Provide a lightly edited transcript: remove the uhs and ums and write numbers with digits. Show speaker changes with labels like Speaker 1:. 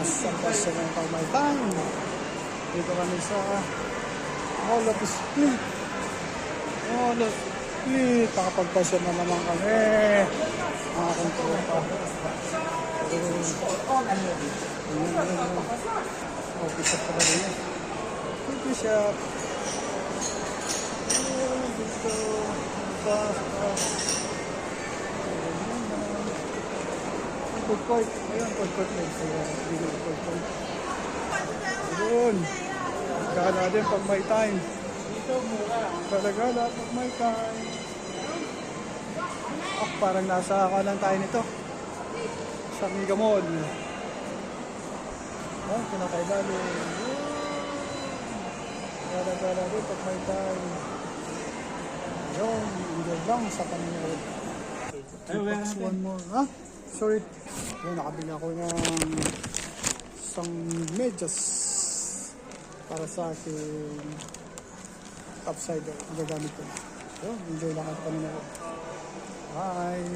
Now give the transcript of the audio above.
Speaker 1: Pasang-pasang ng pag may time. Dito kami sa Mall of Split. Mall of Split. Nakapagpasya na naman kami. Mga kong tropa. Okay shop pa rin yan. Okay shop. Dito. Food court. Ayun, food court na ito. Food court. Doon. Gala din pag may time. Gala pag may time. Parang nasa kanan tayo nito. Sa Mega Mall. Pinakaibalo. Gala din pag may time. Yung, hindi lang sa Panginoon. One more. Ha? Sorry. Ayun, nakabili ako ng isang medyas para sa aking topsider. Gagamit ko. So, enjoy lang ako kanina. Bye!